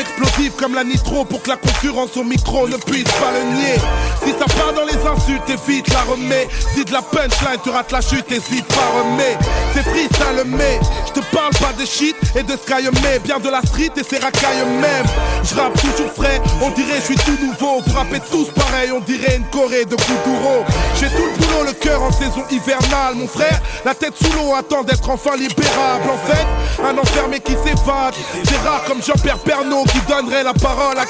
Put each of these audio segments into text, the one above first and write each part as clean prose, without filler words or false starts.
explosif comme la nitro pour que la concurrence au micro ne puisse pas le nier. Si ça part dans les insultes, évite la remets. Si de la punchline, tu rates la chute, hésite pas, remets. C'est freestyle, mais je te parle pas de shit et de sky, mais bien de la street et ses racailles même. Je rappe toujours frais, on dirait je suis tout nouveau. Vous rappez tous pareil, on dirait une Corée de Kuduro. J'ai tout le boulot, le cœur en saison hivernale, mon frère. La tête sous l'eau attend d'être enfin libérable. En fait, un enfermé qui s'évade. C'est rare comme Jean-Pierre Pernaut qui donnerait la parole à...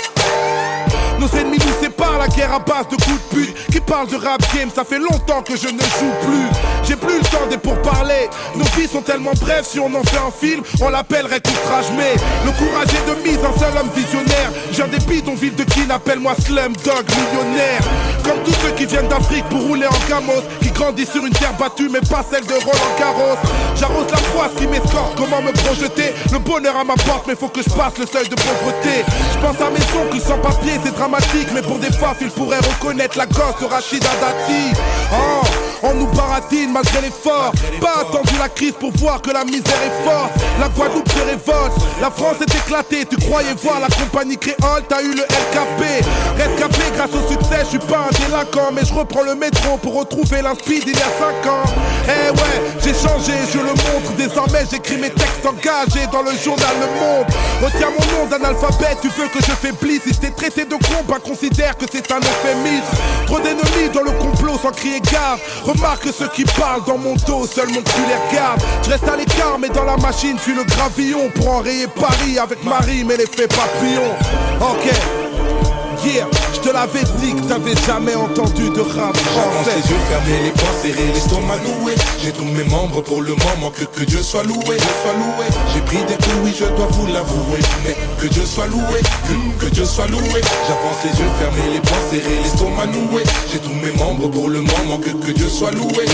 Nos ennemis nous séparent, la guerre à base de coups de pute. Qui parle de rap game, ça fait longtemps que je ne joue plus. J'ai plus le temps des pourparlers. Nos vies sont tellement brèves, si on en fait un film, on l'appellerait outrage. Mais le courage est de mise, un seul homme visionnaire. J'ai un des bidonvilles de Kin, appelle-moi Slumdog millionnaire. Comme tous ceux qui viennent d'Afrique pour rouler en camos, qui grandissent sur une terre battue mais pas celle de Roland Garros. J'arrose la froisse qui m'escorte, comment me projeter. Le bonheur à ma porte, mais faut que je passe le seuil de pauvreté. Je pense à mes oncles sans papier, c'est dramatique. Mais pour des faf, ils pourraient reconnaître la gosse de Rachida Dati. Oh, on nous baratine malgré l'effort. Pas attendu la crise pour voir que la misère est forte. La Guadeloupe se révolte, la France est éclatée. Tu croyais voir la compagnie créole, t'as eu le LKP. Rescapé grâce au succès, je suis pas un délinquant. Mais je reprends le métro pour retrouver l'inspi d'il y a 5 ans. Eh ouais, j'ai changé, je le montre. Désormais j'écris mes textes engagés dans le journal Le Monde. Retiens mon nom d'analphabète, tu veux que je faiblisse. Si je t'ai traité de con, bah considère que c'est un euphémisme. Trop d'ennemis dans le complot sans crier gare. Remarque ceux qui parlent dans mon dos, seul mon cul les regarde. Je reste à l'écart mais dans la machine, je suis le gravillon. Pour enrayer Paris avec Marie mais l'effet papillon. Ok. Yeah, je te l'avais dit que t'avais jamais entendu de rap français. J'avance les yeux fermés, les poings serrés, l'estomac noué. J'ai tous mes membres pour le moment, que Dieu soit loué, J'ai pris des coups, oui je dois vous l'avouer. Mais que Dieu soit loué, que Dieu soit loué. J'avance les yeux fermés, les poings serrés, l'estomac noué. J'ai tous mes membres pour le moment, que Dieu soit loué,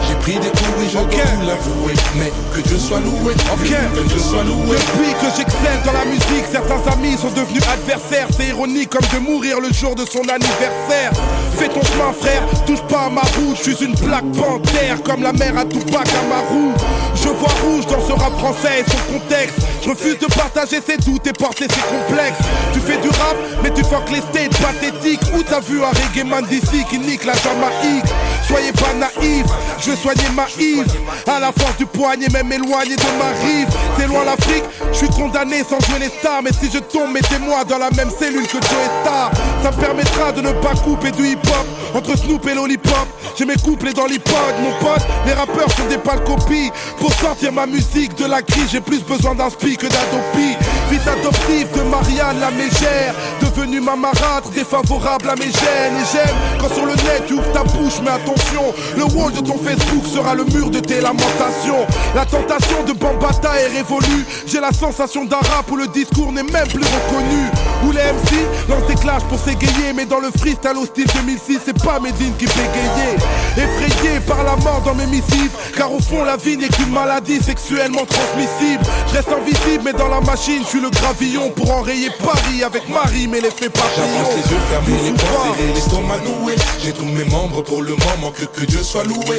J'ai pris des coups, oui je dois vous l'avouer. Mais que Dieu soit loué, que Dieu soit loué. Depuis que j'excelle dans la musique, certains amis sont devenus adversaires. C'est ironique comme de mourir le jour de son anniversaire. Fais ton chemin frère, touche pas à ma roue. Je suis une plaque panthère comme la mère à Tupac Amaru. Je vois rouge dans ce rap français et son contexte. Je refuse de partager ses doutes et porter ses complexes. Tu fais du rap mais tu fuck les states pathétiques. Où t'as vu un reggae man d'ici qui nique la Jamaïque? Soyez pas naïfs, je veux soigner ma Yves. À la force du poignet, même éloigné de ma rive. C'est loin l'Afrique, je suis condamné sans jouer les stars. Mais si je tombe, mettez-moi dans la même cellule que Joe Star. Ça me permettra de ne pas couper du hip-hop entre Snoop et Lollipop. J'ai mes couplets dans l'iPod, mon pote. Les rappeurs sont des pâles copies. Pour sortir ma musique de la crise, j'ai plus besoin d'un spi que d'Adopi. Fils adoptif de Marianne la mégère, devenue ma marâtre, défavorable à mes gènes. Et j'aime quand sur le net tu ouvres ta bouche, mais attention, le wall de ton Facebook sera le mur de tes lamentations. La tentation de Bambata est révolue. J'ai la sensation d'un rap où le discours n'est même plus reconnu. Où les MC lancent des clashs pour s'égayer, mais dans le freestyle au style 2006, c'est pas Medine qui fait gayer. Effrayé par la mort dans mes missives, car au fond la vie n'est qu'une maladie sexuellement transmissible. Je reste invisible mais dans la machine, je suis le gravillon pour enrayer Paris avec Marie mais l'effet papillon. J'avance les yeux fermés, les poings serrés, l'estomac noué. J'ai tous mes membres pour le moment, que Dieu soit loué,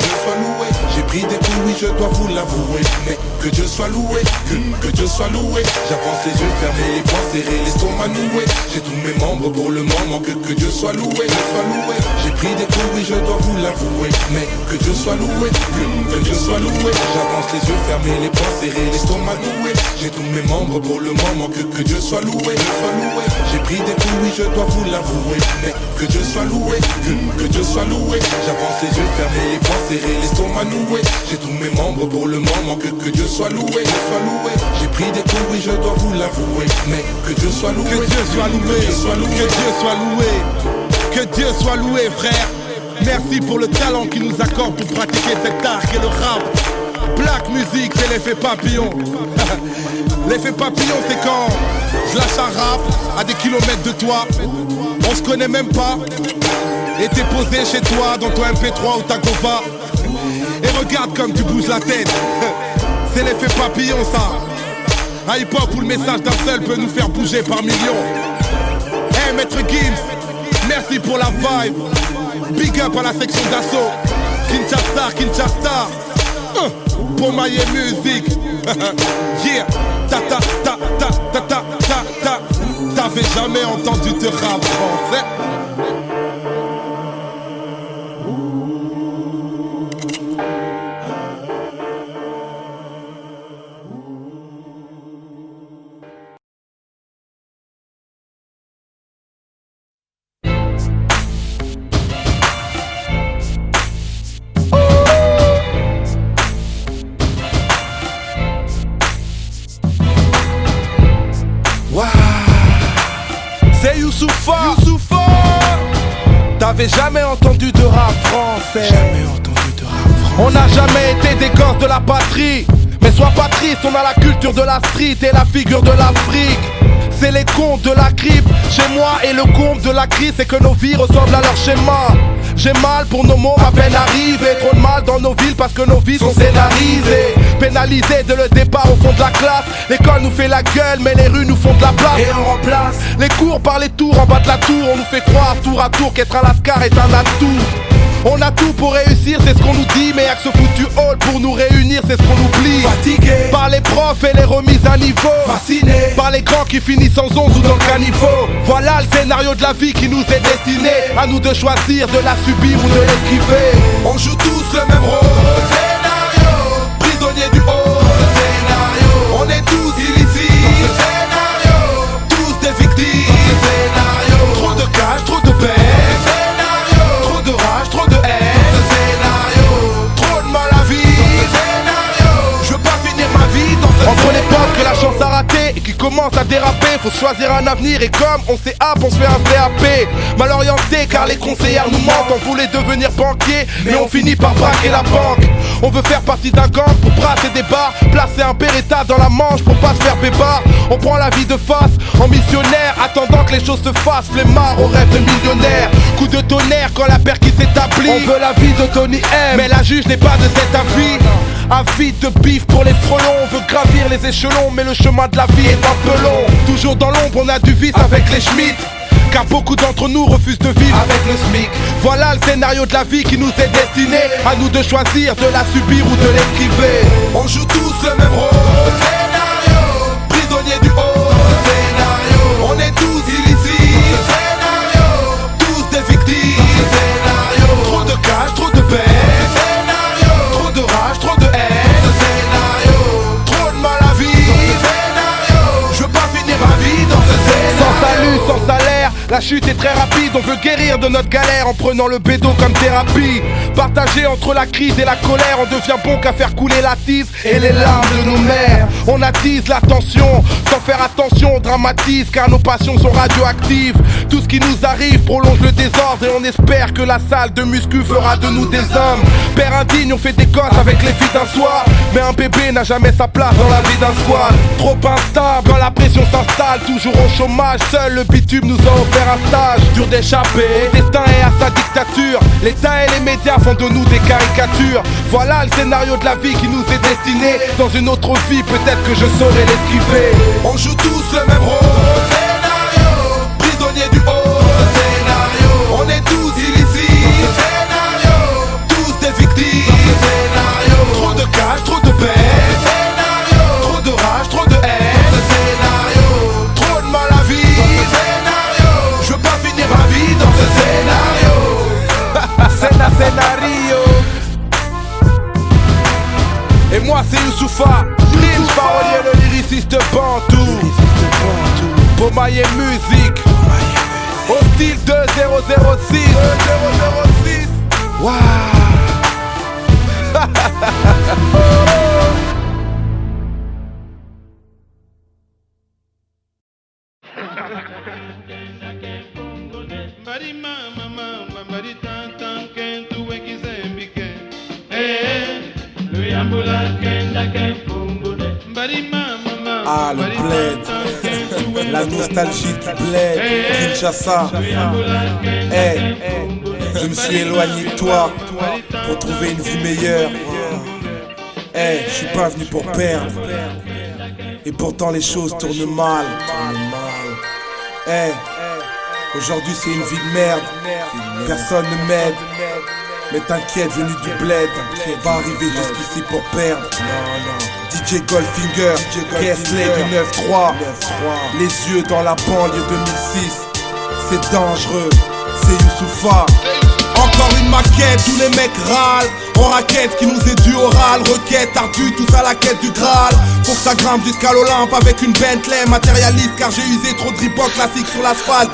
J'ai pris des coups, oui je dois vous l'avouer. Mais que Dieu soit loué, que Dieu soit loué. J'avance les yeux fermés, les poings serrés, l'estomac noué. J'ai tous mes membres pour le moment, que Dieu soit loué, J'ai pris des coups, oui je dois vous l'avouer. Mais que Dieu soit loué, que Dieu soit loué. J'avance les yeux fermés, les poings serrés, l'estomac noué. J'ai tous mes membres pour le moment, que Dieu soit loué, J'ai pris des coups, oui je dois vous l'avouer. Mais que Dieu soit loué, que Dieu soit loué. J'avance les yeux fermés, les poings serrés, l'estomac noué. J'ai tous mes membres pour le moment, que Dieu soit loué, J'ai pris des coups, oui je dois vous l'avouer. Mais que Dieu soit loué, que Dieu soit loué, que Dieu soit loué, que Dieu soit loué frère. Merci pour le talent qu'il nous accorde pour pratiquer cet art qu'est le rap. Black music, c'est l'effet papillon. L'effet papillon, c'est quand je lâche un rap à des kilomètres de toi. On se connaît même pas. Et t'es posé chez toi dans ton MP3 ou ta Gova. Et regarde comme tu bouges la tête. C'est l'effet papillon ça. Un hip-hop où le message d'un seul peut nous faire bouger par millions. Hey Maître Gims, merci pour la vibe. Big up à la section d'assaut. Kinshasa pour Maye Music. Yeah, ta ta ta ta ta ta ta ta. T'avais jamais entendu de rap français? C'est Youssoupha. T'avais jamais entendu de rap français? Jamais entendu de rap français. On n'a jamais été des gosses de la patrie. Mais sois pas triste, on a la culture de la street et la figure de l'Afrique. C'est les contes de la crypte chez moi, et le comble de la crise c'est que nos vies ressemblent à leur schéma. J'ai mal pour nos mots à peine arrivés. Trop de mal dans nos villes parce que nos vies sont scénarisées. Pénalisés dès le départ au fond de la classe. L'école nous fait la gueule mais les rues nous font de la place. Et on remplace les cours par les tours en bas de la tour. On nous fait croire tour à tour qu'être un lascar est un atout. On a tout pour réussir, c'est ce qu'on nous dit. Mais y'a que ce foutu hall pour nous réunir, c'est ce qu'on oublie. Fatigué par les profs et les remises à niveau. Fasciné par les grands qui finissent sans 11 ou dans le caniveau. Voilà le scénario de la vie qui nous est destiné. À nous de choisir de la subir ou de l'esquiver. On joue tous le même rôle. Scénario, prisonnier du haut. Scénario, on est tous illicites. Dans ce scénario, tous des victimes. Dans ce scénario, trop de cash, trop de paix. Entre les potes que la chance a raté et qui commencent à déraper, faut choisir un avenir et comme on s'est app, on se fait un CAP. Mal orienté car les conseillères nous mentent. On voulait devenir banquier mais on finit par braquer la banque. On veut faire partie d'un gang pour brasser des bars, placer un Beretta dans la manche pour pas se faire bébard. On prend la vie de face en missionnaire, attendant que les choses se fassent. Flemmard au rêve de millionnaire. Coup de tonnerre quand la paire qui s'établit. On veut la vie de Tony M, mais la juge n'est pas de cet avis. Avide de bif pour les frelons. On veut gravir les échelons mais le chemin de la vie est un peu long. Toujours dans l'ombre on a du vice avec les Schmitt. Car beaucoup d'entre nous refusent de vivre avec le SMIC. Voilà le scénario de la vie qui nous est destiné. À nous de choisir de la subir ou de l'esquiver. On joue tous le même rôle. Scénario, prisonnier du haut. Scénario, on est tous illicites. Scénario, tous des victimes. Scénario, trop de cash, trop de paix. Scénario, trop de rage, trop de haine. Scénario, trop de mal à vivre. Scénario, je veux pas finir ma vie dans ce scénario. Sans salut, sans salaire, la chute est très rapide. On veut guérir de notre galère en prenant le bédo comme thérapie. Partagé entre la crise et la colère, on devient bon qu'à faire couler la tise et les larmes de nos mères. On attise la tension, sans faire attention on dramatise. Car nos passions sont radioactives. Tout ce qui nous arrive prolonge le désordre. Et on espère que la salle de muscu fera de nous des hommes. Père indigne, on fait des gosses avec les filles d'un soir. Mais un bébé n'a jamais sa place dans la vie d'un squad. Trop instable quand la pression s'installe. Toujours au chômage, seul le bitume nous a offert un stage. Dur d'échapper au destin et à sa dictature. L'État et les médias font de nous des caricatures. Voilà le scénario de la vie qui nous est destiné. Dans une autre vie peut-être que je saurais l'esquiver. On joue tous le même rôle. Scénario, prisonnier du haut. Scénario, on est tous illicites. Scénario, tous des victimes. Scénario, trop de cash, trop de paix. Scénario, trop de rage, trop de haine. Scénario, trop de mal à vivre. Scénario, je veux pas finir ma vie dans ce scénario. Scénario. Et moi c'est Youssoupha, Prince parolier, le lyriciste Bantou. Pomaye musique, au style 2006. Waouh. Ah, le bled, la nostalgie du bled, Kinshasa. Hey, je me suis éloigné de toi pour trouver une vie meilleure. Hey, je suis pas venu pour perdre. Et pourtant les choses tournent mal. Hey, aujourd'hui c'est une vie de merde. Personne ne m'aide. Mais t'inquiète, venu du bled, va arriver jusqu'ici pour perdre. DJ Goldfinger, Kesley du 9-3, les yeux dans la banlieue 2006. C'est dangereux, c'est Youssoupha. Encore une maquette, tous les mecs râlent. On raquette qui nous est due oral. Requête ardue, tous à la quête du Graal. Faut que ça grimpe jusqu'à l'Olympe avec une Bentley. Matérialiste car j'ai usé trop de Reebok classique sur l'asphalte.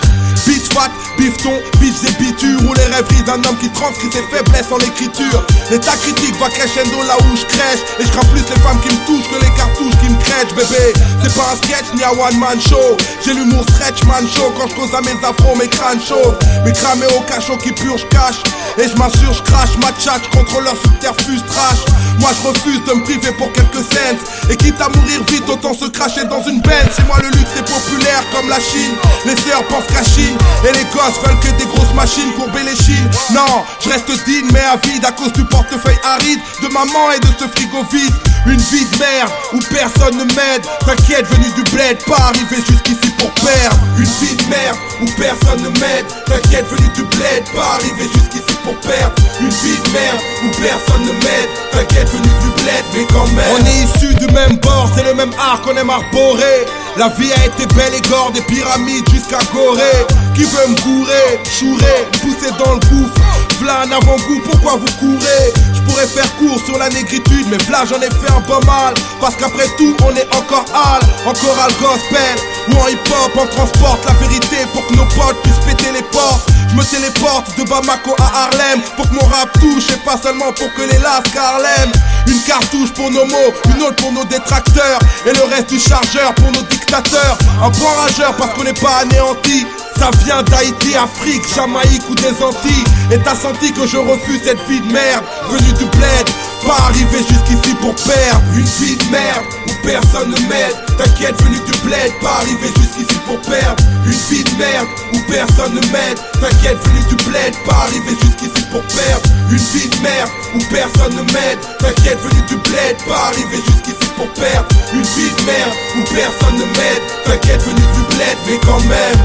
Bitch fat, bifton, bitch et bitu. Ou les rêveries d'un homme qui transcrit ses faiblesses en écriture. L'état critique va crescendo là où je crèche. Et je crains plus les femmes qui me touchent que les cartouches qui me crèchent, bébé. C'est pas un sketch ni un one man show. J'ai l'humour stretch man show. Quand je cause à mes afros, mes crânes chauds. Mes cramés au cachot qui purge cache. Et je m'assure, je crache, ma tchatch contre leur subterfuge trash. Moi je refuse de me priver pour quelques cents. Et quitte à mourir vite, autant se cracher dans une benne. Chez moi le luxe est populaire comme la Chine. Les sœurs pensent qu'à Chine. Et les gosses veulent que des grosses machines courber les chines. Non, je reste digne mais avide à cause du portefeuille aride de maman et de ce frigo vide. Une vie de merde où personne ne m'aide. T'inquiète, venu du bled, pas arrivé jusqu'ici pour perdre. Une vie de merde où personne ne m'aide. T'inquiète, venu du bled, pas arrivé jusqu'ici pour perdre. Une vie de merde où personne ne m'aide. T'inquiète, venu du bled, mais quand même. On est issus du même bord, c'est le même art qu'on aime arborer. La vie a été belle et gore, des pyramides jusqu'à Corée. Qui veut me courir, chourer, pousser dans le gouffre. V'là un avant-goût, pourquoi vous courez? Je pourrais faire court sur la négritude, mais v'là j'en ai fait un peu mal. Parce qu'après tout on est encore hal, encore al gospel. Ou en hip-hop on transporte la vérité pour que nos potes puissent péter les portes. Je me téléporte de Bamako à Harlem pour que mon rap touche et pas seulement pour que les lasques Harlem. Une cartouche pour nos mots, une autre pour nos détracteurs. Et le reste du chargeur pour nos dictateurs. Un point rageur parce qu'on n'est pas anéanti. Ça vient d'Haïti, Afrique, Jamaïque ou des Antilles. Et t'as senti que je refuse cette vie de merde. Venu du bled, pas arrivé jusqu'ici pour perdre. Une vie de merde où personne ne m'aide. T'inquiète, venu du bled, pas arrivé jusqu'ici pour perdre. Une vie de merde où personne ne m'aide. T'inquiète, venu du bled, pas arrivé jusqu'ici pour perdre. Une vie de merde où personne ne m'aide. T'inquiète, venu du bled, pas arrivé jusqu'ici pour perdre. Une vie de merde où personne ne m'aide. T'inquiète, venu du bled, mais quand même.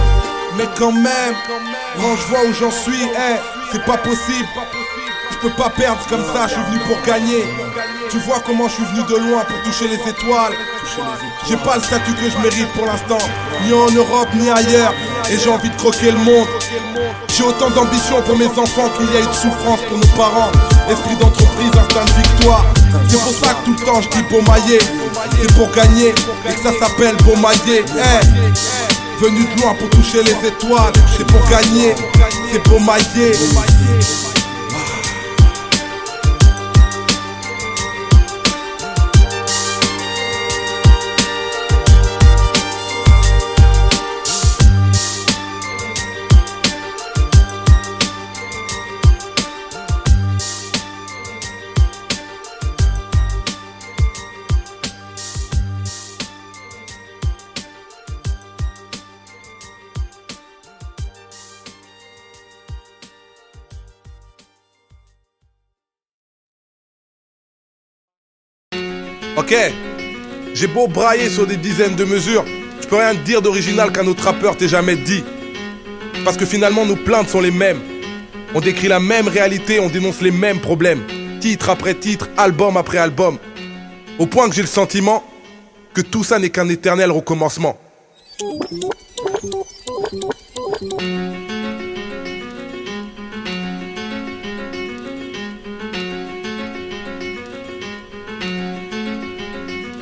Mais quand même, quand je vois où j'en suis, c'est pas possible. Je peux pas perdre comme ça, je suis venu pour gagner. Tu vois comment je suis venu de loin pour toucher les étoiles. J'ai pas le statut que je mérite pour l'instant, ni en Europe ni ailleurs. Et j'ai envie de croquer le monde. J'ai autant d'ambition pour mes enfants qu'il y a eu de souffrance pour nos parents. Esprit d'entreprise, instinct de victoire. C'est pour ça que tout le temps je dis Beaumaillé. C'est pour gagner et que ça s'appelle Beaumaillé. Venu de loin pour toucher les étoiles. C'est pour gagner, c'est Beaumaillé. Ok, j'ai beau brailler sur des dizaines de mesures, je peux rien te dire d'original qu'un autre rappeur t'ait jamais dit. Parce que finalement nos plaintes sont les mêmes. On décrit la même réalité, on dénonce les mêmes problèmes. Titre après titre, album après album. Au point que j'ai le sentiment que tout ça n'est qu'un éternel recommencement.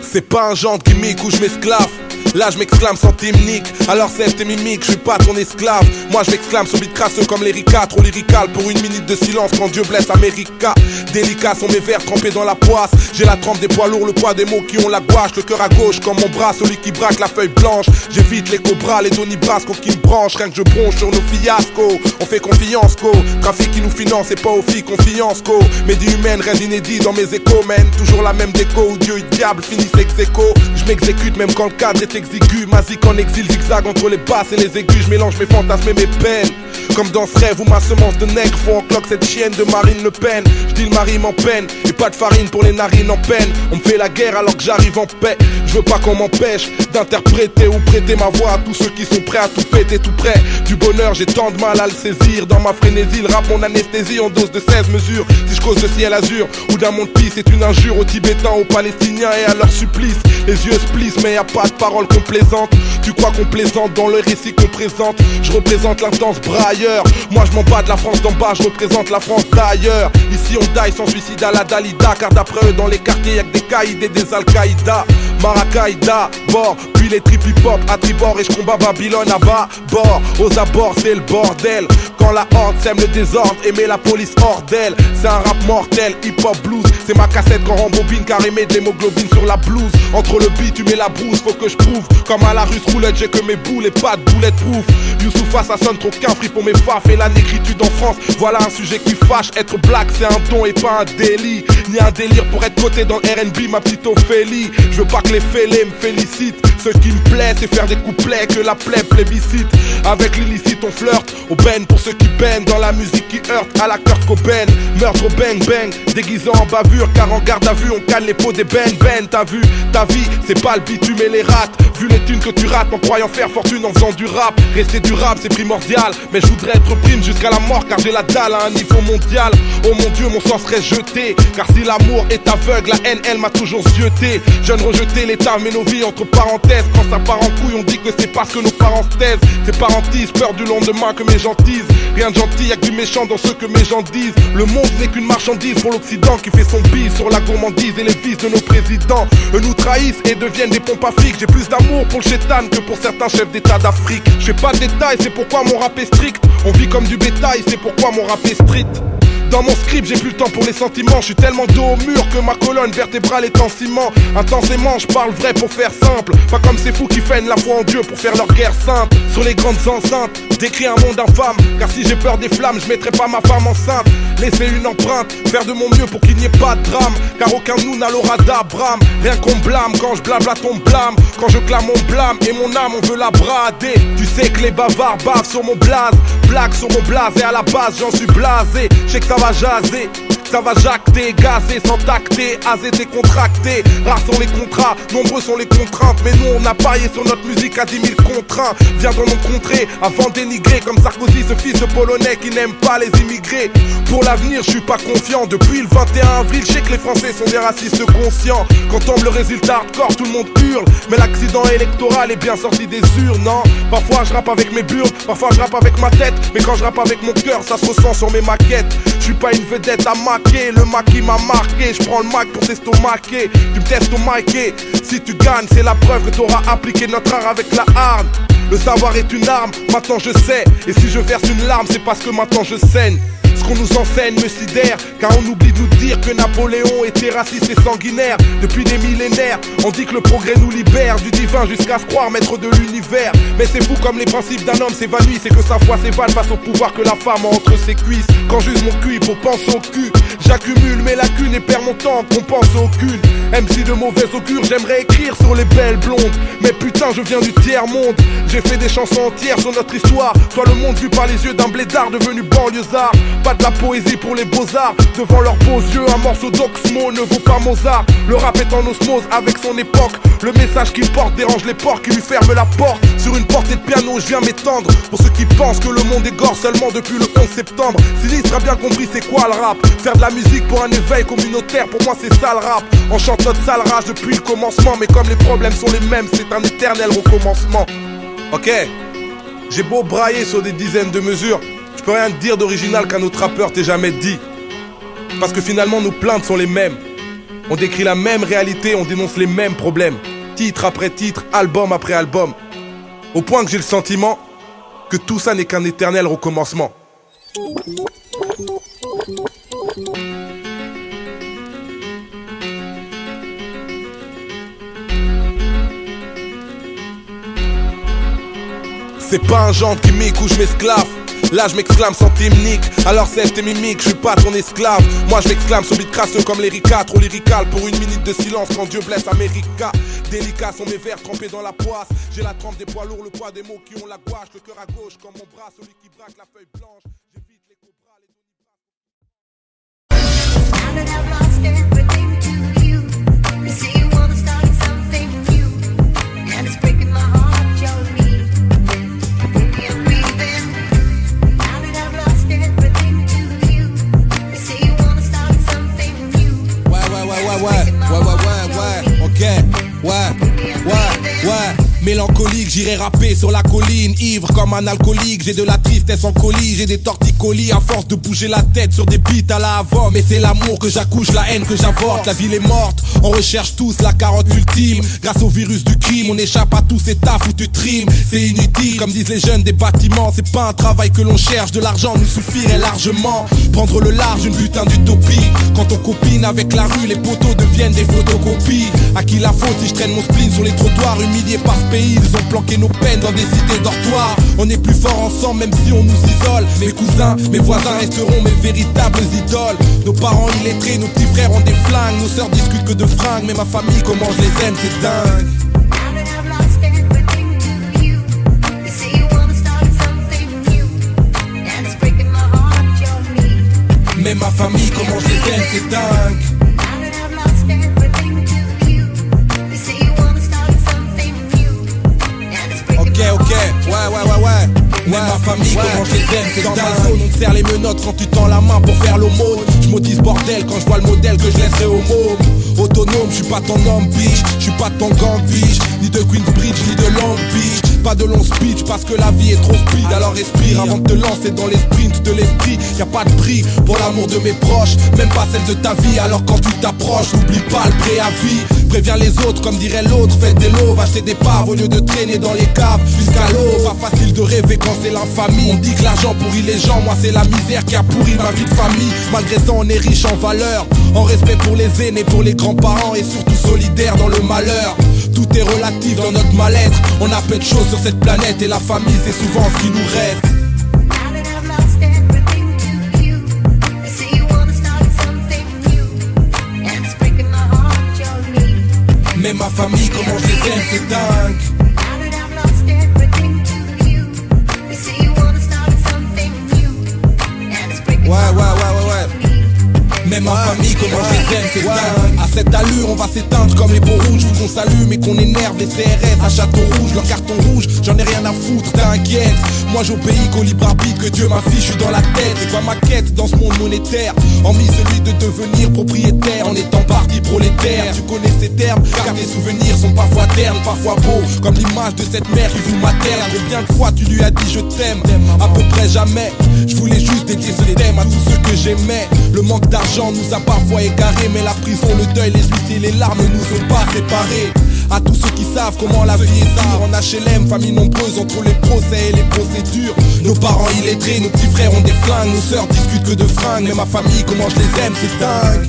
C'est pas un genre de gimmick où je m'esclave. Là je m'exclame sans timnique. Alors c'est tes mimiques, je suis pas ton esclave. Moi je m'exclame sur beat crasseux comme l'Erika. Trop lyrical pour une minute de silence quand Dieu blesse America. Délicats sont mes vers trempés dans la poisse. J'ai la trempe des poids lourds, le poids des mots qui ont la gouache. Le cœur à gauche comme mon bras, celui qui braque la feuille blanche. J'évite les cobras, les Donny Brasco qui me branchent. Rien que je bronche sur nos fiascos. On fait confiance co. Trafic qui nous finance et pas aux filles confiance co. Médie humaine, rien d'inédit dans mes échos man. Toujours la même déco où Dieu et diable finissent ex aequo. Je m'exécute même quand le cadre est exigu. Mazik en exil, zigzag entre les basses et les aigus. Je mélange mes fantasmes et mes peines. Comme dans ce rêve où ma semence de nègre faut en cloque cette chienne de Marine Le Pen. Je dis le mari m'en peine et pas de farine pour les narines en peine. On me fait la guerre alors que j'arrive en paix. Je Je veux pas qu'on m'empêche d'interpréter ou prêter ma voix à tous ceux qui sont prêts à tout péter tout près du bonheur. J'ai tant de mal à le saisir. Dans ma frénésie, le rap mon anesthésie en dose de 16 mesures. Si je cause de ciel azur ou d'un monde pis, c'est une injure aux Tibétains, aux Palestiniens et à leur supplice. Les yeux se plissent mais y a pas de parole complaisante. Tu crois qu'on plaisante dans le récit qu'on présente. Je représente l'intense brailleur. Moi je m'en bats de la France d'en bas, je représente la France d'ailleurs. Ici on die sans suicide à la Dalida, car d'après eux dans les quartiers y'a que des caïds et des Al-Qaïda. Marakaïda, bord, puis les trip hip-hop à tribord et je combat Babylone à bas, bord. Aux abords c'est le bordel. Quand la horde sème le désordre et met la police hors d'elle. C'est un rap mortel, hip-hop blues. C'est ma cassette quand rembobine car émet de l'hémoglobine sur la blouse. Entre le beat tu mets la brousse, faut que je prouve. Comme à la russe roulette j'ai que mes boules et pas de bulletproof. Youssoufa ça sonne trop qu'un free pour mes faf et la négritude en France. Voilà un sujet qui fâche, être black c'est un don et pas un délit. Ni un délire pour être coté dans le R&B ma petite Ophélie. Je veux pas que les fêlés me félicitent. Ce qui me plaît c'est faire des couplets que la plaie plébiscite. Avec l'illicite on flirte, au ben pour ceux qui peinent. Dans la musique qui heurte à la Kurt Cobain. Meurtre au bang bang, déguisé en bavure. Car en garde à vue on cale les peaux des ben. T'as vu, ta vie c'est pas le bitume et les rats. Vu les thunes que tu rates en croyant faire fortune en faisant du rap. Rester durable c'est primordial. Mais je voudrais être prime jusqu'à la mort car j'ai la dalle à un niveau mondial. Oh mon Dieu mon sang serait jeté. Car si l'amour est aveugle, la haine elle m'a toujours zioté. Jeune rejeté, l'état met nos vies entre parenthèses. Quand ça part en couille on dit que c'est parce que nos parents se taisent. C'est parentise, peur du lendemain que mes gens disent. Rien de gentil, y'a que du méchant dans ce que mes gens disent. Le monde n'est qu'une marchandise pour l'Occident qui fait son bise sur la gourmandise et les vices de nos présidents. Eux nous trahissent et deviennent des pompes à fric. J'ai plus d'amour pour le chétan que pour certains chefs d'état d'Afrique. Je fais pas de détails, c'est pourquoi mon rap est strict. On vit comme du bétail, c'est pourquoi mon rap est street. Dans mon script j'ai plus le temps pour les sentiments. Je suis tellement dos au mur que ma colonne vertébrale est en ciment. Intensément je parle vrai pour faire simple. Pas comme ces fous qui feignent la foi en Dieu pour faire leur guerre sainte. Sur les grandes enceintes, décrit un monde infâme. Car si j'ai peur des flammes, je mettrai pas ma femme enceinte. Laisser une empreinte, faire de mon mieux pour qu'il n'y ait pas de drame. Car aucun de nous n'a l'aura d'Abraham. Rien qu'on me blâme, quand je blabla ton blâme. Quand je clame mon blâme et mon âme on veut la brader. Tu sais que les bavards bavent sur mon blaze. Blague sur mon blaze et à la base j'en suis blasé. Je sais que ça va jaser, ça va jacter, gazer sans tacter, aser décontracté. Rares sont les contrats, nombreux sont les contraintes. Mais nous on a parié sur notre musique à 10 000 contraints. Viens dans nos contrées avant d'énigrer. Comme Sarkozy, ce fils de Polonais qui n'aime pas les immigrés. Pour l'avenir je suis pas confiant. Depuis le 21 avril je sais que les Français sont des racistes conscients. Quand tombe le résultat hardcore tout le monde hurle. Mais l'accident électoral est bien sorti des urnes, non. Parfois je rappe avec mes burnes, parfois je rappe avec ma tête. Mais quand je rappe avec mon cœur ça se ressent sur mes maquettes. Je suis pas une vedette à maquer, le maquis m'a marqué. Je prends le mic pour t'estomaquer, tu me testomaquer. Si tu gagnes c'est la preuve que t'auras appliqué notre art avec la hargne. Le savoir est une arme, maintenant je sais. Et si je verse une larme c'est parce que maintenant je saigne. Ce qu'on nous enseigne me sidère, car on oublie de nous dire que Napoléon était raciste et sanguinaire. Depuis des millénaires, on dit que le progrès nous libère du divin jusqu'à se croire maître de l'univers. Mais c'est fou comme les principes d'un homme s'évanouissent, c'est que sa foi s'évade face au pouvoir que la femme a entre ses cuisses. Quand j'use mon cul, il faut penser au cul. J'accumule mes lacunes et perds mon temps qu'on pense aucune. MC de mauvais augure, j'aimerais écrire sur les belles blondes. Mais putain je viens du tiers-monde. J'ai fait des chansons entières sur notre histoire. Soit le monde vu par les yeux d'un blédard devenu banlieusard. Pas de la poésie pour les beaux-arts. Devant leurs beaux yeux, un morceau d'Oxmo ne vaut pas Mozart. Le rap est en osmose avec son époque. Le message qu'il porte dérange les porcs qui lui ferment la porte. Sur une portée de piano, je viens m'étendre. Pour ceux qui pensent que le monde est gore seulement depuis le 11 septembre. Sinistre a bien compris c'est quoi le rap. Faire de la musique pour un éveil communautaire, pour moi c'est ça le rap. On chante notre sale rage depuis le commencement. Mais comme les problèmes sont les mêmes, c'est un éternel recommencement. Ok, j'ai beau brailler sur des dizaines de mesures, je peux rien te dire d'original qu'un autre rappeur t'ait jamais dit. Parce que finalement nos plaintes sont les mêmes. On décrit la même réalité, on dénonce les mêmes problèmes. Titre après titre, album après album. Au point que j'ai le sentiment que tout ça n'est qu'un éternel recommencement. C'est pas un genre qui mique ou je m'esclave. Là je m'exclame sans t'imnique. Alors cesse tes mimiques, je suis pas ton esclave. Moi je m'exclame sur beat crasseux comme l'Erika. Trop lyrical pour une minute de silence quand Dieu blesse America. Délicats sont mes vers trempés dans la poisse. J'ai la trempe des poids lourds, le poids des mots qui ont la gouache. Le cœur à gauche comme mon bras, celui qui braque la feuille blanche. J'évite les cobras, les Now that I've lost everything to you, you say you wanna start something new. Mélancolique, j'irai rapper sur la colline. Ivre comme un alcoolique, j'ai de la tristesse en colis. J'ai des torticolis à force de bouger la tête sur des beats à la avant. Mais c'est l'amour que j'accouche, la haine que j'avorte. La ville est morte, on recherche tous la carotte ultime. Grâce au virus du crime, on échappe à tous ces tafs où tu trimes. C'est inutile, comme disent les jeunes des bâtiments. C'est pas un travail que l'on cherche, de l'argent nous suffirait largement. Prendre le large, une putain d'utopie. Quand on copine avec la rue, les poteaux deviennent des photocopies. À qui la faute si je traîne mon spleen sur les trottoirs, humiliés par ce pays? Ils ont planqué nos peines dans des cités dortoirs. On est plus fort ensemble même si on nous isole. Mes cousins, mes voisins resteront mes véritables idoles. Nos parents illettrés, nos petits frères ont des flingues. Nos sœurs discutent que de fringues. Mais ma famille, comment je les aime, c'est dingue. Mais ma famille, comment je les aime, c'est dingue. Ok, ouais. Mais ma famille, comment je les aime, c'est dans ma zone, on te serre les menottes quand tu tends la main pour faire l'aumône. Je maudis ce bordel quand je vois le modèle que je laisserai au môme. Autonome, je suis pas ton homme, bitch. Je suis pas ton gang, bitch. Ni de Queensbridge, ni de Long Beach. Pas de long speech parce que la vie est trop speed. Alors respire avant de te lancer dans les sprints de l'esprit. Y'a pas de prix pour l'amour de mes proches, même pas celle de ta vie. Alors quand tu t'approches, n'oublie pas le préavis. Préviens les autres comme dirait l'autre. Faites des lots, acheter des paves au lieu de traîner dans les caves jusqu'à l'eau. Pas facile de rêver quand c'est l'infamie. On dit que l'argent pourrit les gens, moi c'est la misère qui a pourri ma vie de famille. Malgré ça on est riche en valeur, en respect pour les aînés, pour les grands-parents et surtout solidaire dans le malheur. Tout est relatif dans notre mal-être. On a peu de choses sur cette planète et la famille c'est souvent ce qui nous reste. Mais ma famille, comment je les aime, c'est dingue. Ouais. Mais ma famille, comment je les aime, c'est dingue. À cette allure, on va s'éteindre comme les beaux rouges. Vu qu'on s'allume et qu'on énerve les CRS à Château Rouge. Leur carton rouge, j'en ai rien à foutre, t'inquiète. Moi j'obéis qu'au libre arbitre que Dieu m'affiche, je suis dans la tête. C'est quoi ma quête dans ce monde monétaire? Hormis celui de devenir propriétaire en étant parti prolétaire. Tu connais ces termes, car tes souvenirs sont parfois ternes, parfois beaux. Comme l'image de cette mère qui vous materne. Combien de fois tu lui as dit je t'aime? À peu près jamais. Je voulais juste dédier ce thème à tous ceux que j'aimais. Le manque d'argent nous a parfois égarés, mais la prison, le deuil, les huissiers, les larmes ne nous ont pas séparés. À tous ceux qui savent comment la vie est dure en HLM, famille nombreuse entre les procès et les procédures. Nos parents illettrés, nos petits frères ont des flingues, nos sœurs discutent que de fringues. Mais ma famille, comment je les aime, c'est dingue.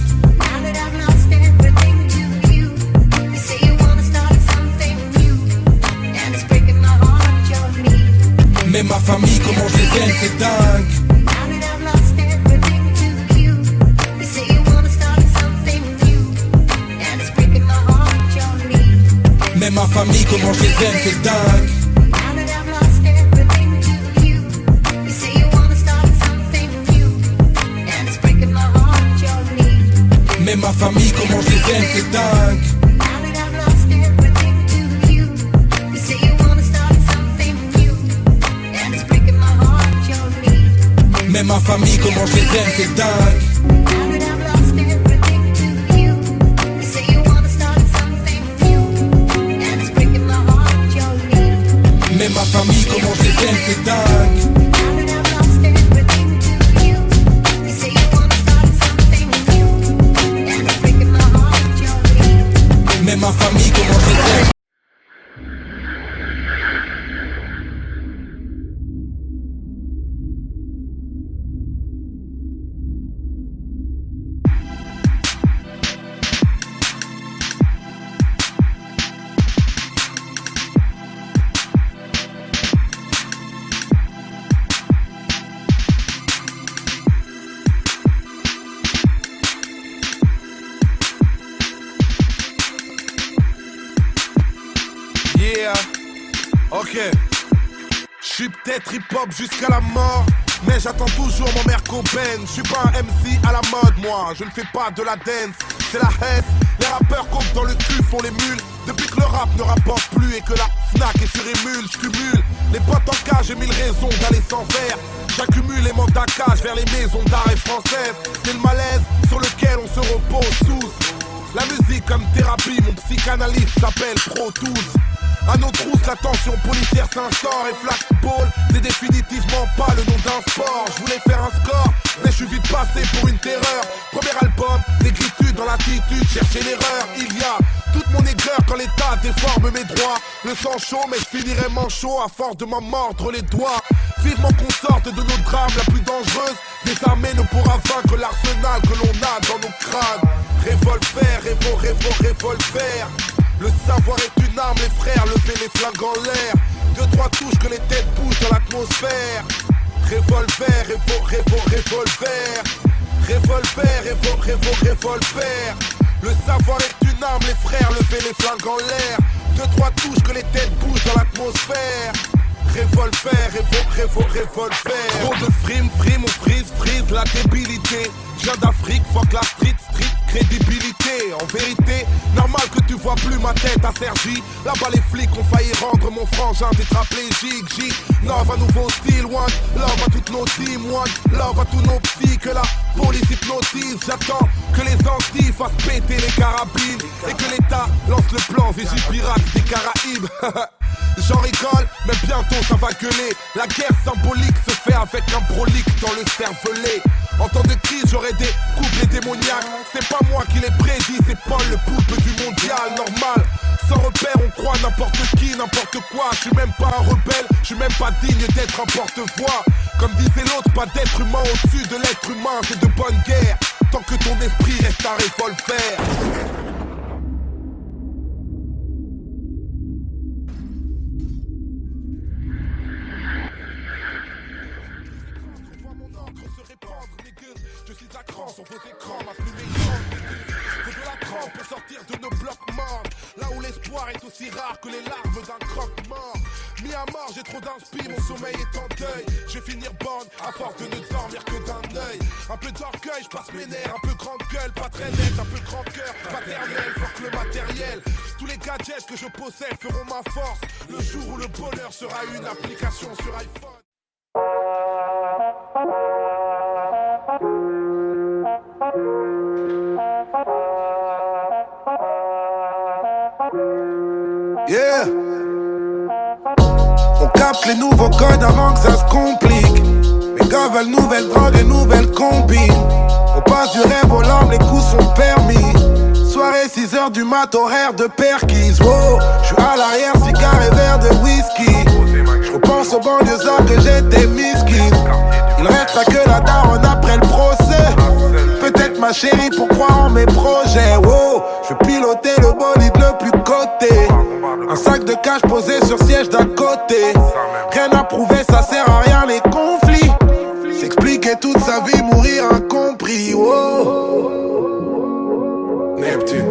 Mais ma famille, comment je les aime, c'est dingue. Mais ma famille, comment je les aime, c'est dingue. Mais ma famille, comment je les aime, c'est dingue. Mais ma famille, comment je les aime, c'est dingue. Mais ma famille, comment je les aime, c'est dingue. Mais ma famille, comment je les aime. Ok, je suis peut-être hip-hop jusqu'à la mort, mais j'attends toujours mon mère Cobain. Je suis pas un MC à la mode, moi, je ne fais pas de la dance, c'est la haine. Les rappeurs comptent dans le cul, font les mules. Depuis que le rap ne rapporte plus et que la Fnac est sur émule, je cumule les potes en cage, j'ai mille raisons d'aller sans verre. J'accumule les mandats cash vers les maisons d'arrêt françaises. C'est le malaise sur lequel on se repose tous. La musique comme thérapie, mon psychanalyste s'appelle Pro Tools. À nos trousses, la tension policière s'instaure et Flashball n'est définitivement pas le nom d'un sport. Je voulais faire un score, mais je suis vite passé pour une terreur. Premier album, négritude dans l'attitude, chercher l'erreur. Il y a toute mon aigreur quand l'état déforme mes droits. Le sang chaud, mais je finirai manchot à force de m'en mordre les doigts. Vivement qu'on sorte de nos drames la plus dangereuse. Désarmé ne pourra vaincre l'arsenal que l'on a dans nos crânes. Revolver, revolver. Le savoir est une arme, les frères, levez les flingues en l'air. Deux, trois touches que les têtes bougent dans l'atmosphère. Revolver, revolver. Revolver. Le savoir est une arme, les frères, levez les flingues en l'air. Deux, trois touches que les têtes bougent dans l'atmosphère. Revolver. Trop de frime, on frise la débilité. Je viens d'Afrique, fuck la street, crédibilité. En vérité, normal que tu vois plus ma tête à Sergi. Là-bas les flics ont failli rendre mon frangin tétraplégique. J, love un nouveau style, one, love à toutes nos teams, one, love à tous nos petits que la police hypnotise. J'attends que les Antilles fassent péter les carabines et que l'État lance le plan Vigie pirate des Caraïbes. J'en rigole, mais bientôt ça va gueuler. La guerre symbolique se fait avec un brolique dans le cervelet. En temps de crise, j'aurai des couplets démoniaques. C'est pas moi qui les prédis, c'est Paul le poulpe du mondial. Normal, sans repère, on croit n'importe qui, n'importe quoi. Je suis même pas un rebelle, je suis même pas digne d'être un porte-voix. Comme disait l'autre, pas d'être humain au-dessus de l'être humain, c'est de bonne guerre. Tant que ton esprit reste un revolver. Sur vos écrans, ma plume est grande. Faut de la trempe pour sortir de nos blocs morts. Là où l'espoir est aussi rare que les larves d'un croque-mort. Mis à mort, j'ai trop d'inspi, mon sommeil est en deuil. Je vais finir borne à force de ne dormir que d'un œil. Un peu d'orgueil, je passe mes nerfs, un peu grande gueule, pas très net, un peu grand cœur, paternel, fuck le matériel. Tous les gadgets que je possède feront ma force. Le jour où le bonheur sera une application sur iPhone. Yeah. On capte les nouveaux codes avant que ça se complique. Les gars veulent nouvelles drogues et nouvelles combines. On passe du rêve au larmes, les coups sont permis. Soirée 6h du mat, horaire de perquise. Wow, j'suis à l'arrière, cigare et verre de whisky. J'repense aux banlieusards que j'étais miskin. Il restera que la daronne après le procès. Peut-être ma chérie pour croire en mes projets. Wow, je vais piloter le bolide le plus coté. Un sac de cash posé sur siège d'à côté. Rien à prouver, ça sert à rien les conflits. S'expliquer toute sa vie, mourir incompris. Wow. Neptune.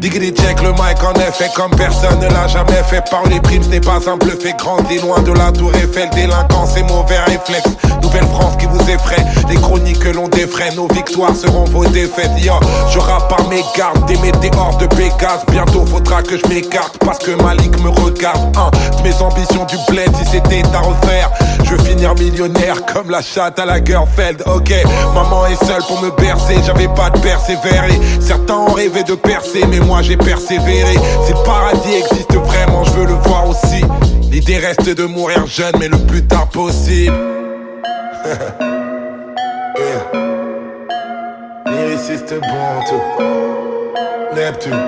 Diggity check le mic en effet comme personne ne l'a jamais fait. Par les primes ce n'est pas un bluff et grandi loin de la tour Eiffel. Délinquance et mauvais réflexes. Nouvelle France qui vous effraie. Les chroniques que l'on défraie. Nos victoires seront vos défaites. Yo, je rappe par mes gardes. Des météores de Pégase. Bientôt faudra que je m'écarte parce que Malik me regarde. Mes ambitions du bled si c'était à refaire. Je veux finir millionnaire comme la chatte à la Girlfeld. Ok, maman est seule pour me bercer. J'avais pas de persévérer. Certains ont rêvé de percer mais moi j'ai persévéré. Si le paradis existe vraiment, je veux le voir aussi. L'idée reste de mourir jeune, mais le plus tard possible. Yeah. Lyriciste bon tout. Neptune.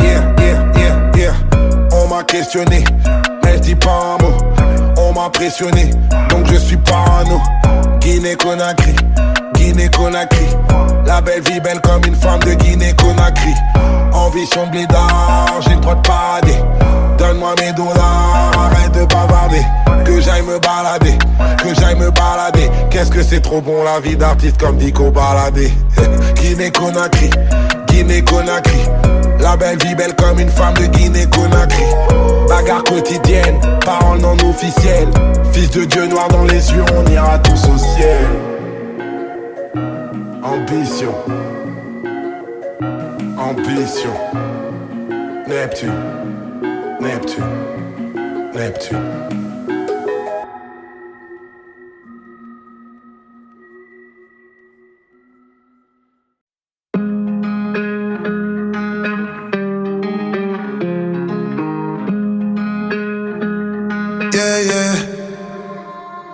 Yeah. On m'a questionné, mais je dis pas un mot. On m'a pressionné, donc je suis parano. Guinée-Conakry. La belle vie belle comme une femme de Guinée-Conakry. Ambition de blédard, j'ai le droit de parader. Donne-moi mes dollars, arrête de bavarder. Que j'aille me balader. Qu'est-ce que c'est trop bon la vie d'artiste comme Dico Baladé. Guinée-Conakry. La belle vie belle comme une femme de Guinée-Conakry. Bagarre quotidienne, parole non officielle. Fils de Dieu noir dans les yeux, on ira tous au ciel. Ambition. Neptune. Neptune. Yeah, yeah.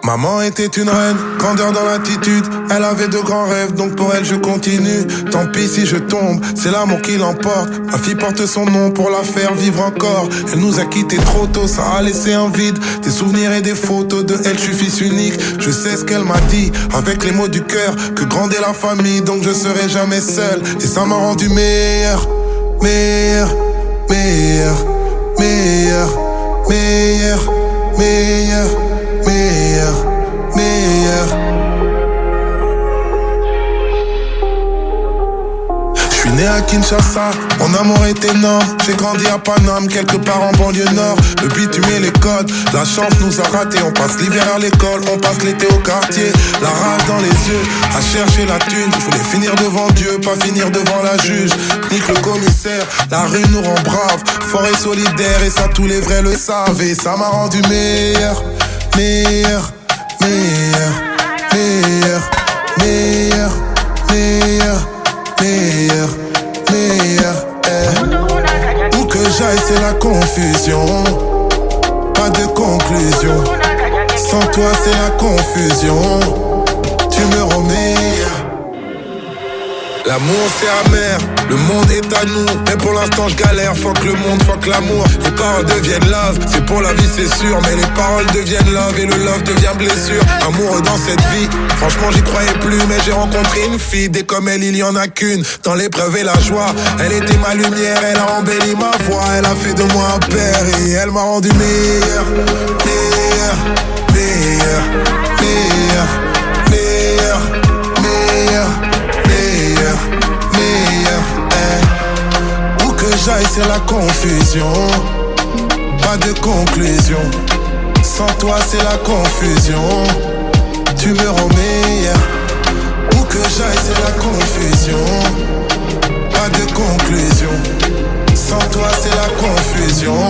Maman était une reine, grandeur dans l'attitude. Elle avait de grands rêves, donc pour elle je continue. Tant pis si je tombe, c'est l'amour qui l'emporte. Ma fille porte son nom pour la faire vivre encore. Elle nous a quittés trop tôt, ça a laissé un vide. Des souvenirs et des photos de elle, je suis fils unique. Je sais ce qu'elle m'a dit, avec les mots du cœur, que grande est la famille, donc je serai jamais seul. Et ça m'a rendu meilleur, meilleur, meilleur, meilleur, meilleur, meilleur, meilleur, meilleur. Je suis né à Kinshasa, mon amour est énorme. J'ai grandi à Paname, quelque part en banlieue nord. Le bitume et les codes, la chance nous a ratés. On passe l'hiver à l'école, on passe l'été au quartier. La rage dans les yeux, à chercher la thune. Je voulais finir devant Dieu, pas finir devant la juge. Nique le commissaire, la rue nous rend braves. Fort et solidaire, et ça tous les vrais le savent. Et ça m'a rendu meilleur, meilleur, meilleur, meilleur, meilleur, meilleur, meilleur, meilleur, eh. Où que j'aille c'est la confusion, pas de conclusion. Sans toi c'est la confusion, tu me rends meilleur. L'amour c'est amer, le monde est à nous. Mais pour l'instant je galère, fuck le monde, fuck l'amour. Les paroles deviennent love, c'est pour la vie c'est sûr. Mais les paroles deviennent love et le love devient blessure. Amoureux dans cette vie, franchement j'y croyais plus. Mais j'ai rencontré une fille, des comme elle il y en a qu'une. Dans l'épreuve et la joie, elle était ma lumière. Elle a embelli ma voix, elle a fait de moi un père. Et elle m'a rendu meilleur, meilleur, meilleur, meilleur, meilleur, meilleur, meilleur, meilleur, eh. Où que j'aille c'est la confusion, pas de conclusion. Sans toi c'est la confusion, tu me rends meilleur. Où que j'aille c'est la confusion, pas de conclusion. Sans toi c'est la confusion,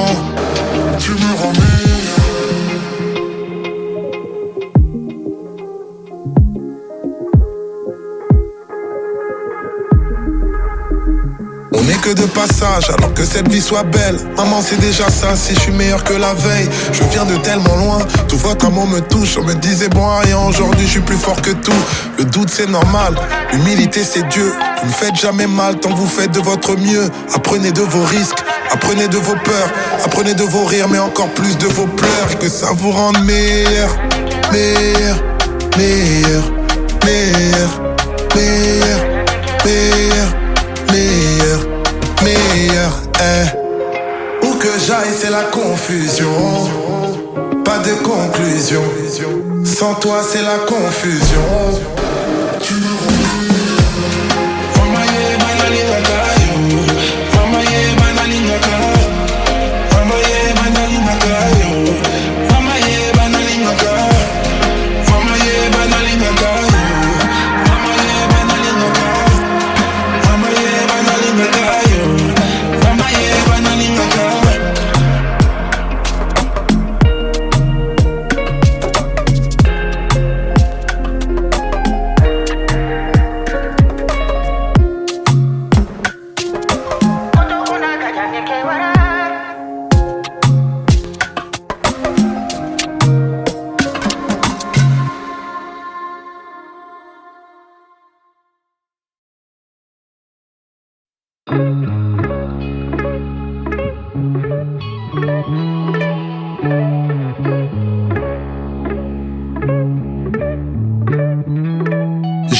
tu me rends meilleur. On n'est que de passage, alors que cette vie soit belle. Maman c'est déjà ça, si je suis meilleur que la veille. Je viens de tellement loin, tout votre amour me touche. On me disait bon à rien, aujourd'hui je suis plus fort que tout. Le doute c'est normal, l'humilité c'est Dieu. Vous ne faites jamais mal tant que vous faites de votre mieux. Apprenez de vos risques, apprenez de vos peurs. Apprenez de vos rires, mais encore plus de vos pleurs. Et que ça vous rende meilleur, meilleur, meilleur, meilleur, meilleur, meilleur, meilleur, meilleur, eh. Où que j'aille c'est la confusion, pas de conclusion. Sans toi c'est la confusion, tu me rends. Mama ye banali nakayo, mama ye banali nakayo, mama ye banali nakayo, mama ye banali nakayo, mama ye banali nakayo.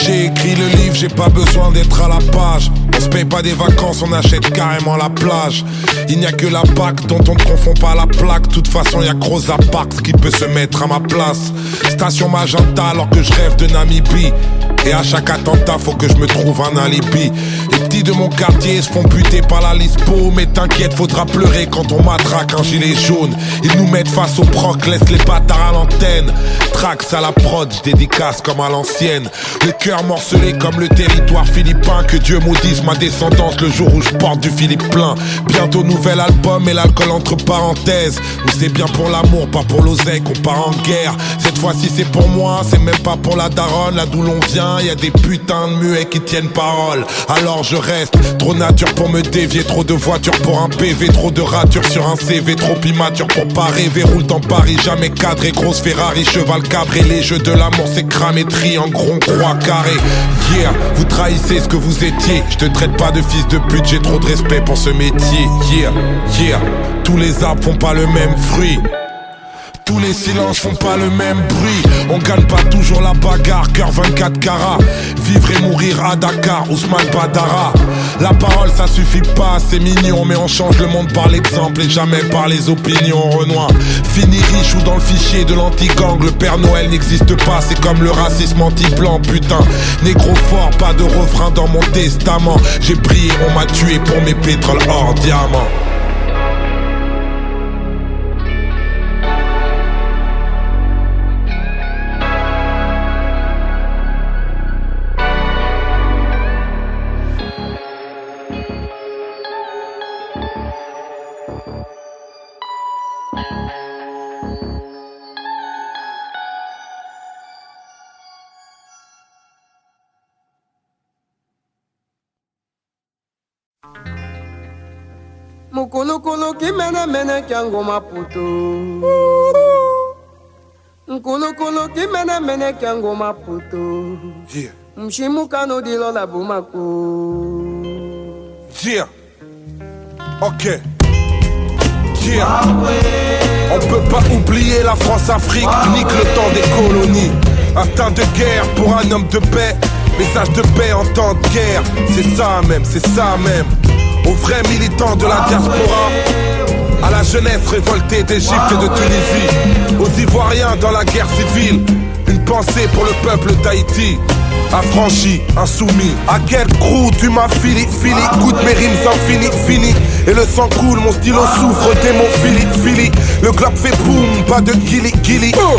J'ai écrit le livre, j'ai pas besoin d'être à la page. On se paye pas des vacances, on achète carrément la plage. Il n'y a que la PAC dont on ne confond pas la plaque. De toute façon y'a que Rosa Parks qui peut se mettre à ma place. Station Magenta alors que je rêve de Namibie. Et à chaque attentat faut que je me trouve un alibi. Les petits de mon quartier se font buter par la Lispo. Mais t'inquiète, faudra pleurer quand on matraque un gilet jaune. Ils nous mettent face au proc, laissent les bâtards à l'antenne. Trax à la prod, dédicace comme à l'ancienne. Le cœur morcelé comme le territoire philippin. Que Dieu maudisse ma descendance le jour où je porte du Philippe plein. Bientôt nouvel album et l'alcool entre parenthèses. Où c'est bien pour l'amour, pas pour l'oseille qu'on part en guerre. Cette fois-ci c'est pour moi, c'est même pas pour la daronne. Là d'où l'on vient, y a des putains de muets qui tiennent parole. Alors je reste, trop nature pour me dévier. Trop de voitures pour un PV, trop de ratures sur un CV. Trop immature pour pas rêver, roule dans Paris. Jamais cadré, grosse Ferrari, cheval cabré. Les jeux de l'amour c'est cramé, triangle, rond, croix, carré. Yeah, vous trahissez ce que vous étiez. Je te traite pas de fils de pute, j'ai trop de respect pour ce métier. Yeah, yeah, tous les arbres font pas le même fruit. Tous les silences font pas le même bruit. On gagne pas toujours la bagarre, cœur 24 carats. Vivre et mourir à Dakar, Ousmane Badara. La parole ça suffit pas, c'est mignon. Mais on change le monde par l'exemple et jamais par les opinions. Renoir, fini riche ou dans le fichier de l'anti-gang. Le Père Noël n'existe pas, c'est comme le racisme anti-blanc. Putain, négro fort, pas de refrain dans mon testament. J'ai brillé, on m'a tué pour mes pétroles hors diamant. Mukulu ki mene kyango maputo. Mukulu ki mene kyango maputo. Yeah. Mshimuka no dilo la bumako. Yeah. Ok. Yeah. On peut pas oublier la France-Afrique, nique le temps des colonies. Instinct de guerre pour un homme de paix. Message de paix en temps de guerre. C'est ça même, c'est ça même. Aux vrais militants de la diaspora, à la jeunesse révoltée d'Égypte et de Tunisie, aux Ivoiriens dans la guerre civile, une pensée pour le peuple d'Haïti. Affranchi, insoumis. À quel crew tu m'as fili, goûte mes rimes fini. Et le sang coule, mon stylo souffre, démon fili. Le globe fait boum, pas de guili.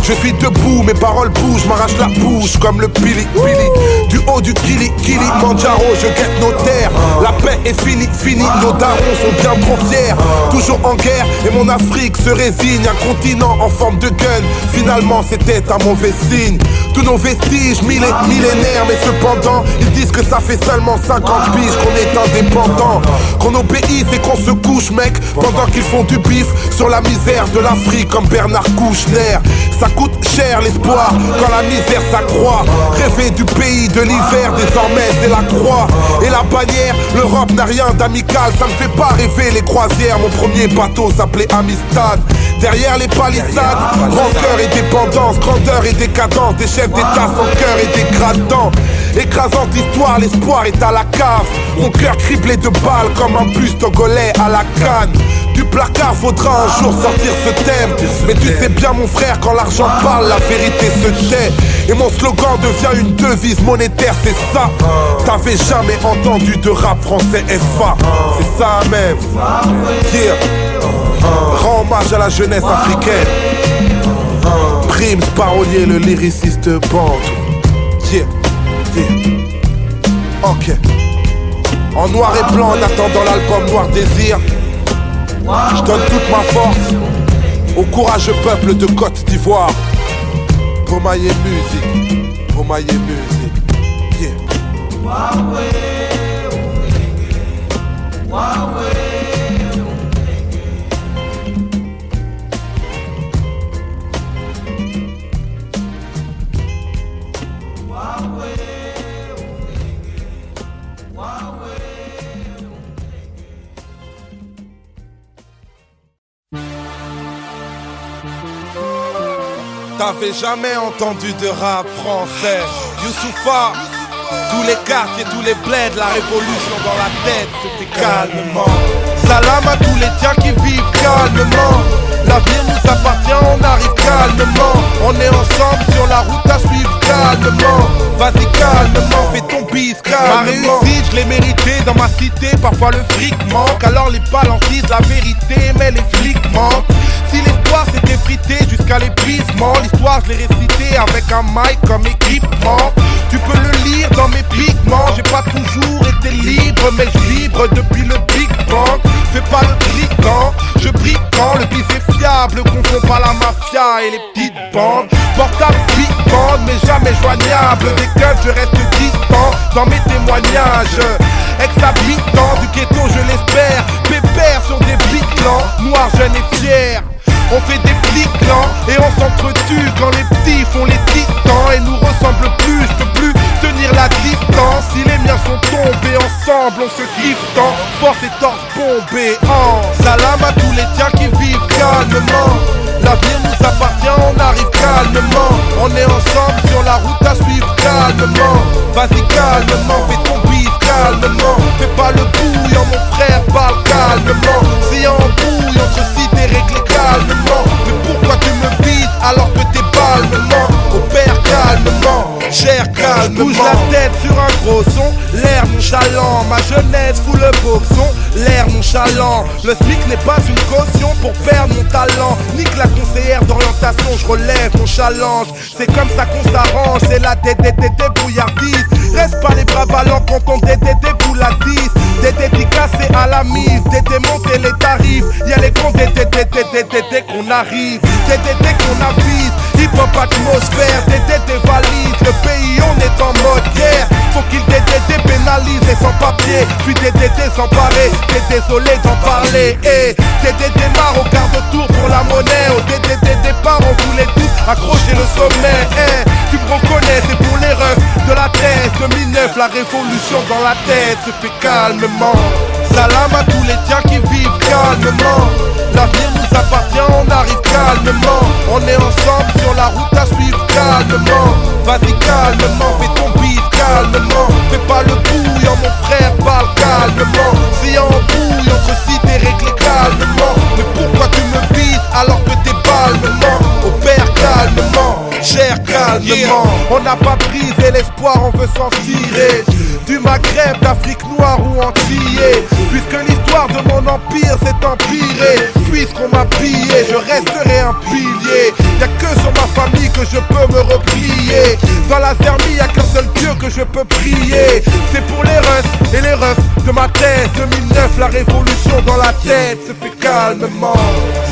Je suis debout, mes paroles bougent, m'arrache la bouche comme le pili. Du haut du kili, Manjaro, je guette nos terres. La paix est finie, nos darons sont bien trop fiers. Toujours en guerre, et mon Afrique se résigne. Un continent en forme de gun, finalement c'était un mauvais signe. Tous nos vestiges millénaires, mais cependant ils disent que ça fait seulement 50 piges qu'on est indépendant. Qu'on obéisse et qu'on se couche mec, pendant qu'ils font du bif sur la misère de l'Afrique comme Bernard Kouchner. Ça coûte cher l'espoir quand la misère s'accroît. Rêver du pays de l'hiver, désormais c'est la croix. Et la bannière, l'Europe n'a rien d'amical. Ça me fait pas rêver les croisières, mon premier bateau s'appelait Amistad. Derrière les palissades, rancœur et dépendance, grandeur et décadence, des chefs d'état sans cœur et dégradant. Écrasante histoire, l'espoir est à la cave. Mon cœur criblé de balles comme un bus togolais à la canne. Du placard faudra un jour sortir ce thème. Mais tu sais bien mon frère, quand l'argent parle, la vérité se tait. Et mon slogan devient une devise monétaire, c'est ça. T'avais jamais entendu de rap français FA. C'est ça même. Yeah. Rends hommage à la jeunesse africaine. Primes, parolier, le lyriciste bande. Yeah. Ok. En noir et blanc en attendant l'album Noir Désir, je donne toute ma force au courageux peuple de Côte d'Ivoire. Pomaye musique, Pomaye musique. Yeah. T'avais jamais entendu de rap français. Youssoufa, tous les quartiers, tous les bleds, la révolution dans la tête, c'était calmement. Salam à tous les tiens qui vivent calmement. L'avenir nous appartient, on arrive calmement. On est ensemble sur la route à suivre calmement. Vas-y calmement. fois le fric manque, alors les balances disent la vérité, mais les flics manquent. Si l'espoir s'est effrité jusqu'à l'épuisement, l'histoire je l'ai récitée avec un mic comme équipement. Tu peux le lire dans mes pigments, j'ai pas toujours été libre, mais je vibre depuis le Big Bang. Fais pas le brigand, je brigue quand le bis est fiable, confond pas la mafia et les petites bandes. Portable big band, mais jamais joignable. Des keufs, je reste distant dans mes témoignages. Ex-habitant du ghetto, je l'espère. Pépère sur des biclans, noirs, jeunes et fiers. On fait des pliclans et on s'entretue quand les petits font les titans et nous ressemblent plus, je peux plus tenir la distance. Si les miens sont tombés ensemble, on se kiffe tant. Force et torse bombés en salam à tous les tiens qui vivent calmement. L'avenir nous appartient, on arrive calmement. On est ensemble sur la route à suivre calmement. Vas-y calmement, fais ton bise calmement. Fais pas le bouillon, mon frère, parle calmement. Si en bouille, on se cite et réglé calmement. Mais pourquoi tu me vises alors que t'es balmement? Opère calmement, cher calmement. Je bouge la tête sur un gros son, l'air nonchalant. Ma jeunesse fout le boxon, l'air nonchalant. Le SMIC n'est pas une caution pour perdre mon talent. Nique la conseillère d'orientation, je relève mon challenge. C'est comme ça qu'on s'arrange, c'est la DDDD bouillardise. Reste pas les bras ballants quand on DDD bouillardise. Des dédicacés à la mise, des démonter les tarifs. Y'a les comptes des DDD qu'on arrive, DDD qu'on avise. Hip-hop atmosphère, DDD valise. Le pays on est en mode guerre. Faut qu'il DDD pénalise les sans-papiers, puis DDD s'emparer. T'es désolé d'en parler, DDD marre au quart de tour pour la monnaie. Au DDD départ on voulait tous accrocher le sommet, Tu me reconnais, c'est pour les refs de la thèse 2009, la révolution dans la tête se fait calmement. Salam à tous les tiens qui vivent calmement. L'avenir nous appartient, on arrive calmement. On est ensemble sur la route à suivre calmement. Vas-y calmement, fais ton bise calmement. Fais pas le bouillon, mon frère, parle calmement. Si en bouille, on se cite et réglé calmement. Mais pourquoi tu me vises alors que t'es calmement? Opère calmement, cher calmement. On n'a pas brisé l'espoir, on veut s'en tirer. Du Maghreb, d'Afrique noire ou antillais. Puisque l'histoire de mon empire s'est empirée. Puisqu'on m'a pillé, je resterai un pilier. Y'a que sur ma famille que je peux me replier. Dans la zermie, y'a qu'un seul Dieu que je peux prier. C'est pour les russes et les refs de ma thèse 2009, la révolution dans la tête se fait calmement.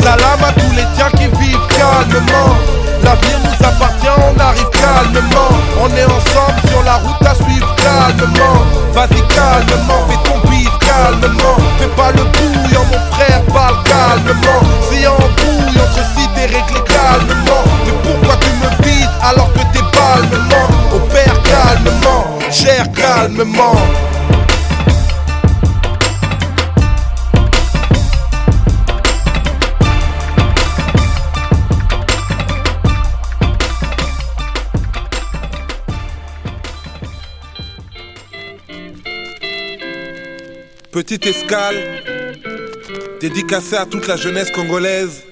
Salam à tous les tiens qui vivent calmement. L'avenir nous appartient, on arrive calmement. On est ensemble sur la route à suivre calmement. Vas-y calmement, fais ton bise calmement. Fais pas le bouillon, mon frère, parle calmement. Si en bouille, on se cite et réglé calmement. Mais pourquoi tu me vises alors que t'es calmement? Opère calmement, cher calmement. Petite escale, dédicacée à toute la jeunesse congolaise,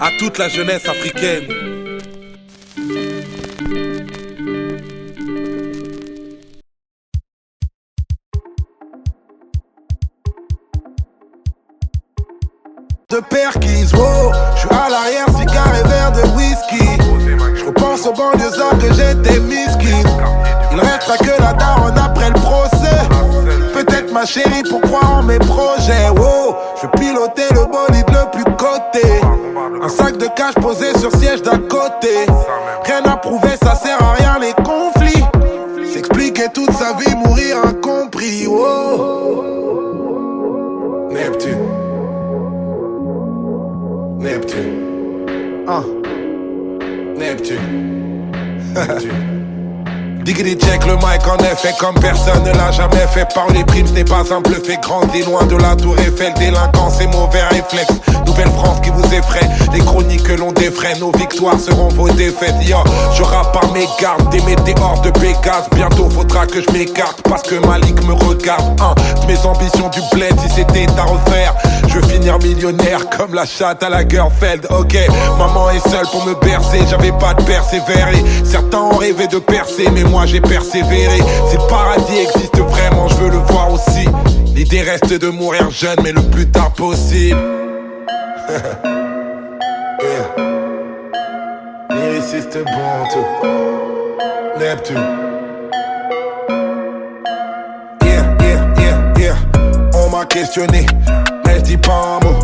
à toute la jeunesse africaine. De Perkins, wow, je suis à l'arrière, cigare et verre de whisky. Je repense aux banlieusards que j'étais miskin. Il restera que la daronne après le procès. Peut-être ma chérie pour croire en mes projets. Wow, je vais piloter le bolide le plus coté. Un sac de cash posé sur siège d'à côté. Rien à prouver, ça sert à rien les conflits. S'expliquer toute sa vie, mourir incompris. Wow. Neptune. Neptune. Diggity check le mic en effet comme personne ne l'a jamais fait. Par les primes ce n'est pas un bluff et grandi loin de la tour Eiffel. Délinquance et mauvais réflexes. Nouvelle France qui vous effraie. Les chroniques que l'on défraie. Nos victoires seront vos défaites. Yo, je rappe par mes gardes. Des météores de Pégase. Bientôt faudra que je m'écarte parce que Malik me regarde. De mes ambitions du bled, si c'était à refaire, je veux finir millionnaire comme la chatte à la Girlfeld. Ok, maman est seule pour me bercer. J'avais pas de persévérer. Certains ont rêvé de percer, mais moi j'ai persévéré. Si le paradis existe vraiment, je veux le voir aussi. L'idée reste de mourir jeune, mais le plus tard possible. Yeah. Lyriciste bon tout. Neptune. Yeah. On m'a questionné, mais je dis pas un mot.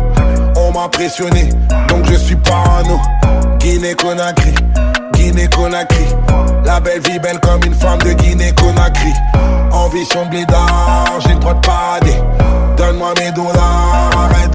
On m'a pressionné, donc je suis parano. Guinée-Conakry. La belle vie belle comme une femme de Guinée-Conakry. Ambition de blédard, j'ai le droit de parader. Donne-moi mes dollars, arrête.